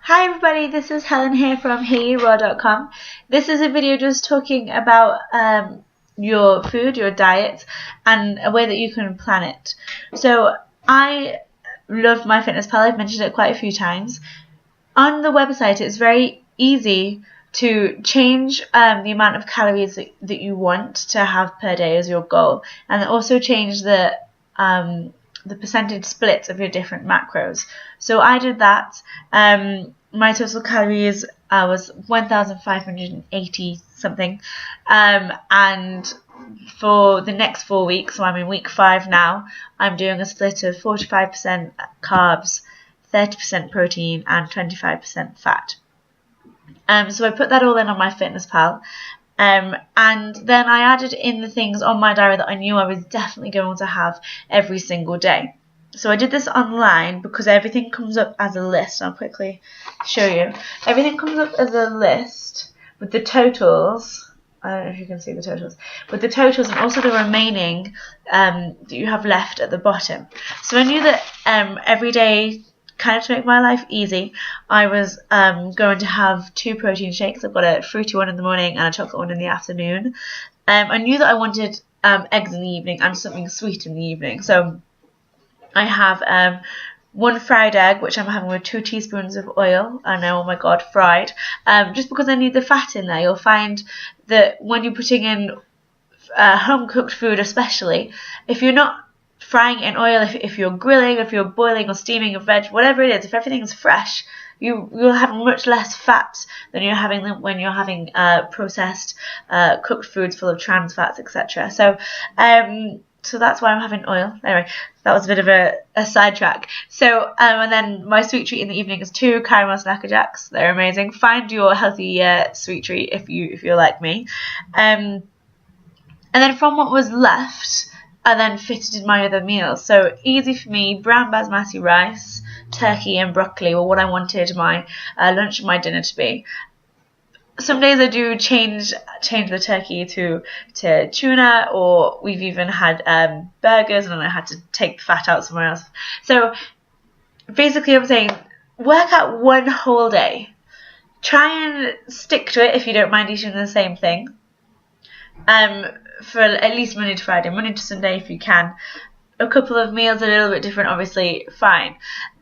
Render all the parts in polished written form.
Hi everybody, this is Helen here from ROARnutrition. This is a video just talking about your food, your diet, and a way that you can plan it. So I love MyFitnessPal. I've mentioned it quite a few times. On the website, it's very easy to change the amount of calories that you want to have per day as your goal, and also change the percentage split of your different macros. So I did that. My total calories was 1,580 something, and for the next 4 weeks, so I'm in week 5 now, I'm doing a split of 45% carbs, 30% protein, and 25% fat. So I put that all in on MyFitnessPal. And then I added in the things on my diary that I knew I was definitely going to have every single day. So I did this online because everything comes up as a list. I'll quickly show you. Everything comes up as a list with the totals. I don't know if you can see the totals. With the totals and also the remaining that you have left at the bottom. So I knew that every day, kind of to make my life easy, I was going to have 2 protein shakes. I've got a fruity one in the morning and a chocolate one in the afternoon. I knew that I wanted eggs in the evening and something sweet in the evening. So I have 1 fried egg, which I'm having with 2 teaspoons of oil. I know, oh my god, fried. Just because I need the fat in there. You'll find that when you're putting in home-cooked food especially, if you're not frying in oil, if you're grilling, if you're boiling or steaming your veg, whatever it is, if everything is fresh, you'll have much less fat than you're having when you're having processed cooked foods full of trans fats, etc. So that's why I'm having oil. Anyway, that was a bit of a sidetrack. So and then my sweet treat in the evening is 2 caramel Snacker Jacks. They're amazing. Find your healthy sweet treat if you're like me. And then from what was left, I then fitted in my other meals. So easy for me, brown basmati rice, turkey and broccoli were what I wanted my lunch and my dinner to be. Some days I do change the turkey to tuna, or we've even had burgers and I had to take the fat out somewhere else. So basically I'm saying work out one whole day. Try and stick to it if you don't mind eating the same thing. For at least Monday to Friday, Monday to Sunday if you can. A couple of meals a little bit different, obviously, fine.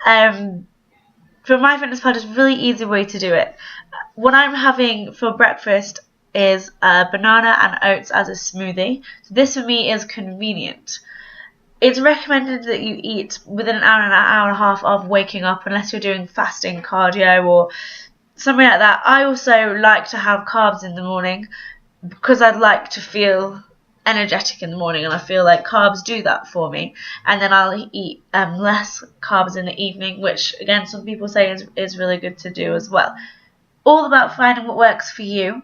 For MyFitnessPal, it's a really easy way to do it. What I'm having for breakfast is banana and oats as a smoothie. So this for me is convenient. It's recommended that you eat within an hour and a half of waking up, unless you're doing fasting cardio or something like that. I also like to have carbs in the morning because I'd like to feel energetic in the morning, and I feel like carbs do that for me. And then I'll eat less carbs in the evening, which again some people say is really good to do as well. All about finding what works for you.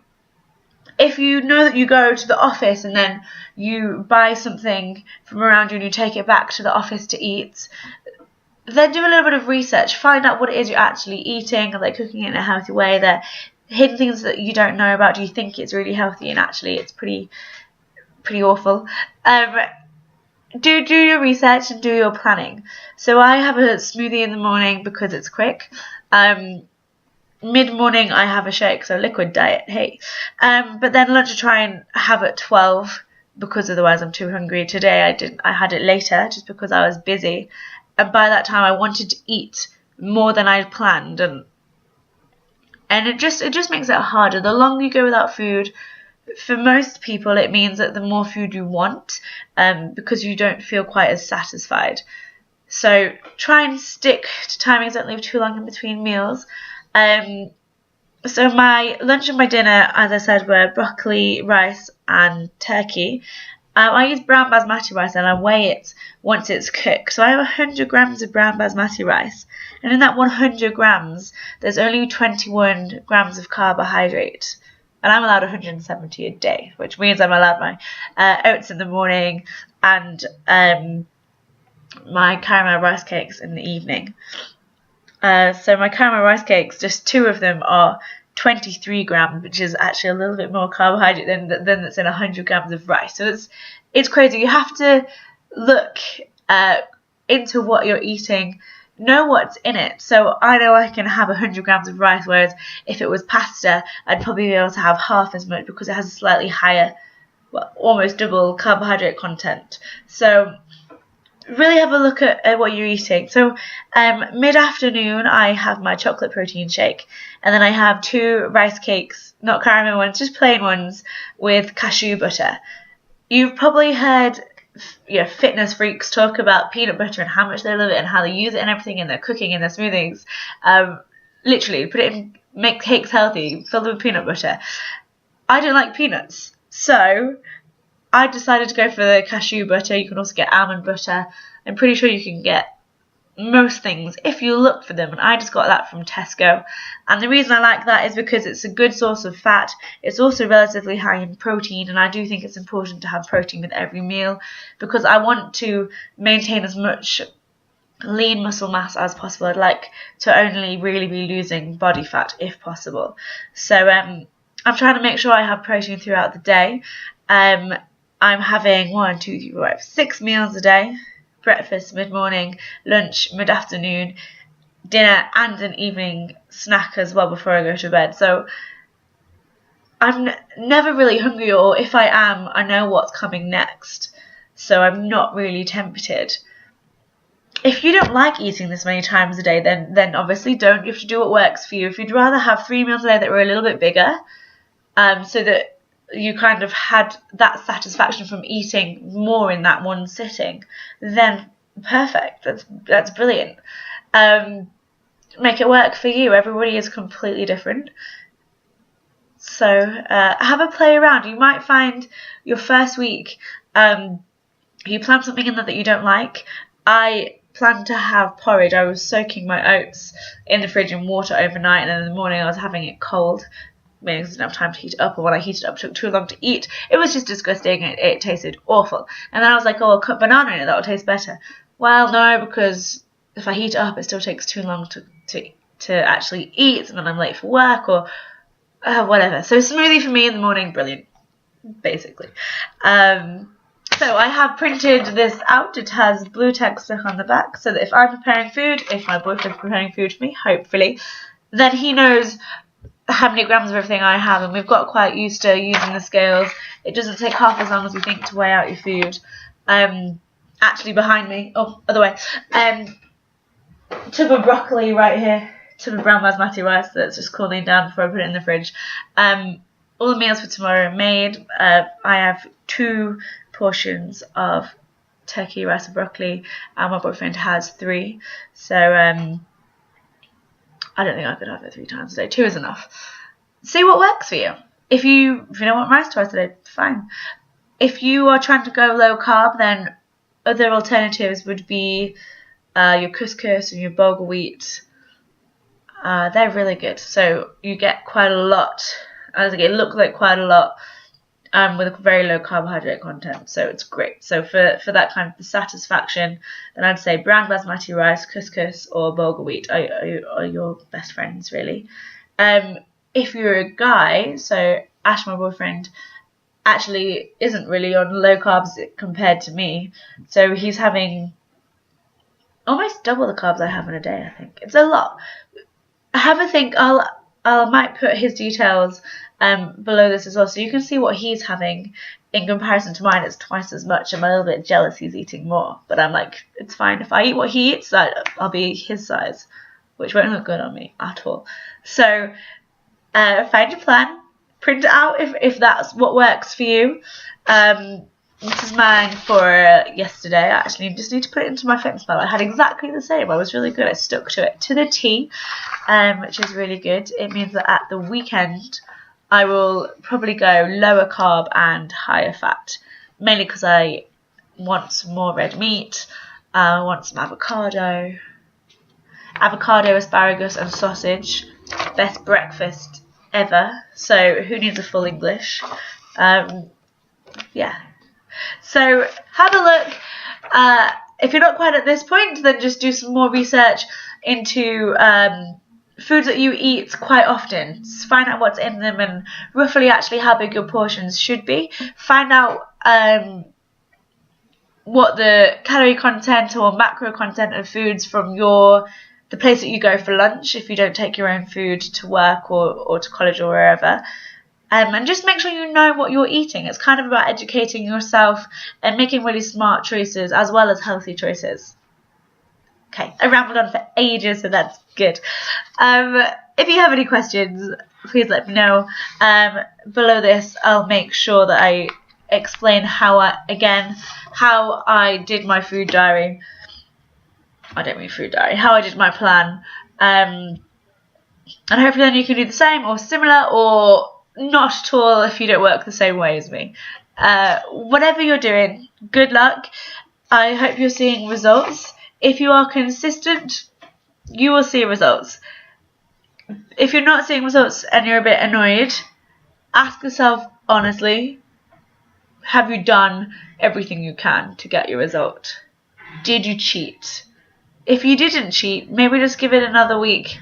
If you know that you go to the office and then you buy something from around you and you take it back to the office to eat, then do a little bit of research. Find out what it is you're actually eating. Are they cooking it in a healthy way? They're hidden things that you don't know about. Do you think it's really healthy and actually it's pretty awful? Do your research and do your planning. So I have a smoothie in the morning because it's quick. Mid-morning I have a shake, so liquid diet, hey. But then lunch I try and have at 12 because otherwise I'm too hungry. Today I had it later just because I was busy, and by that time I wanted to eat more than I'd planned, and it just makes it harder. The longer you go without food, for most people it means that the more food you want, because you don't feel quite as satisfied. So try and stick to timings, don't leave too long in between meals. So my lunch and my dinner, as I said, were broccoli, rice and turkey. I use brown basmati rice and I weigh it once it's cooked. So I have 100 grams of brown basmati rice, and in that 100 grams there's only 21 grams of carbohydrate, and I'm allowed 170 a day, which means I'm allowed my oats in the morning and my caramel rice cakes in the evening. So my caramel rice cakes, just 2 of them are 23 grams, which is actually a little bit more carbohydrate than that's in 100 grams of rice. So it's crazy. You have to look into what you're eating know what's in it. So I know I can have 100 grams of rice, whereas if it was pasta, I'd probably be able to have half as much because it has a slightly higher, well, almost double carbohydrate content. So really have a look at what you're eating. So mid-afternoon I have my chocolate protein shake, and then I have 2 rice cakes, not caramel ones, just plain ones with cashew butter. You've probably heard fitness freaks talk about peanut butter and how much they love it and how they use it and everything in their cooking and their smoothies. Literally put it in, make cakes healthy, fill them with peanut butter. I don't like peanuts, so I decided to go for the cashew butter. You can also get almond butter. I'm pretty sure you can get most things if you look for them, and I just got that from Tesco. And the reason I like that is because it's a good source of fat. It's also relatively high in protein, and I do think it's important to have protein with every meal because I want to maintain as much lean muscle mass as possible. I'd like to only really be losing body fat if possible. So I'm trying to make sure I have protein throughout the day. I'm having 6 meals a day: breakfast, mid-morning, lunch, mid-afternoon, dinner, and an evening snack as well before I go to bed. So I'm never really hungry, or if I am, I know what's coming next. So I'm not really tempted. If you don't like eating this many times a day, then obviously don't. You have to do what works for you. If you'd rather have 3 meals a day that were a little bit bigger, so that you kind of had that satisfaction from eating more in that one sitting, then perfect. That's brilliant. Make it work for you. Everybody is completely different. So have a play around. You might find your first week you plan something in there that you don't like. I planned to have porridge. I was soaking my oats in the fridge in water overnight, and then in the morning I was having it cold. Maybe I didn't have time to heat it up, or when I heated it up it took too long to eat. It was just disgusting. It tasted awful. And then I was like, oh, I'll cut banana in it, that'll taste better. Well, no, because if I heat it up it still takes too long to actually eat, and then I'm late for work or whatever. So smoothie for me in the morning, brilliant, basically. So I have printed this out. It has blue text stuck on the back so that if I'm preparing food, if my boyfriend's preparing food for me, hopefully, then he knows how many grams of everything I have, and we've got quite used to using the scales. It doesn't take half as long as you think to weigh out your food. Actually behind me, other way, tub of broccoli right here, tub of brown basmati rice that's just cooling down before I put it in the fridge. All the meals for tomorrow are made. I have 2 portions of turkey, rice and broccoli, and my boyfriend has 3. So I don't think I could have it 3 times a day. 2 is enough. See what works for you. If you don't want rice twice a day, fine. If you are trying to go low carb, then other alternatives would be your couscous and your bulgur wheat. They're really good. So you get quite a lot. It looks like quite a lot with a very low carbohydrate content. So it's great. So for that kind of satisfaction, then I'd say brown basmati rice, couscous, or bulgur wheat are your best friends, really. If you're a guy, so Ash, my boyfriend, actually isn't really on low carbs compared to me. So he's having almost double the carbs I have in a day, I think. It's a lot. Have a think. I might put his details below this as well, so you can see what he's having in comparison to mine. It's twice as much. I'm a little bit jealous he's eating more, but I'm like, it's fine. If I eat what he eats, I'll be his size, which won't look good on me at all. So find your plan, print it out if that's what works for you. This is mine for yesterday. I actually just need to put it into my fitness pal. I had exactly the same. I was really good. I stuck to it to the T, which is really good. It means that at the weekend I will probably go lower carb and higher fat, mainly because I want some more red meat. I want some avocado, asparagus and sausage. Best breakfast ever. So who needs a full English? Yeah. So have a look. If you're not quite at this point, then just do some more research into foods that you eat quite often. Just find out what's in them and roughly actually how big your portions should be. Find out what the calorie content or macro content of foods from the place that you go for lunch if you don't take your own food to work or to college or wherever. And just make sure you know what you're eating. It's kind of about educating yourself and making really smart choices as well as healthy choices. Okay, I rambled on for ages, so that's good. If you have any questions, please let me know. Below this, I'll make sure that I explain how I did my food diary. I don't mean food diary. How I did my plan. And hopefully then you can do the same or similar, or not at all if you don't work the same way as me. Whatever you're doing, good luck. I hope you're seeing results. If you are consistent, you will see results. If you're not seeing results and you're a bit annoyed, ask yourself honestly, have you done everything you can to get your result? Did you cheat? If you didn't cheat, maybe just give it another week.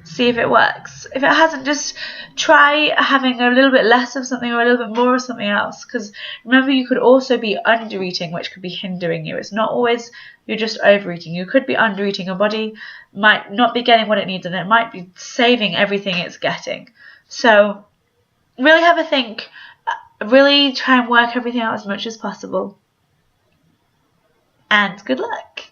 See if it works. If it hasn't, just try having a little bit less of something or a little bit more of something else. Because remember, you could also be under-eating, which could be hindering you. It's not always you're just overeating. You could be under-eating. Your body might not be getting what it needs, and it might be saving everything it's getting. So really have a think. Really try and work everything out as much as possible. And good luck.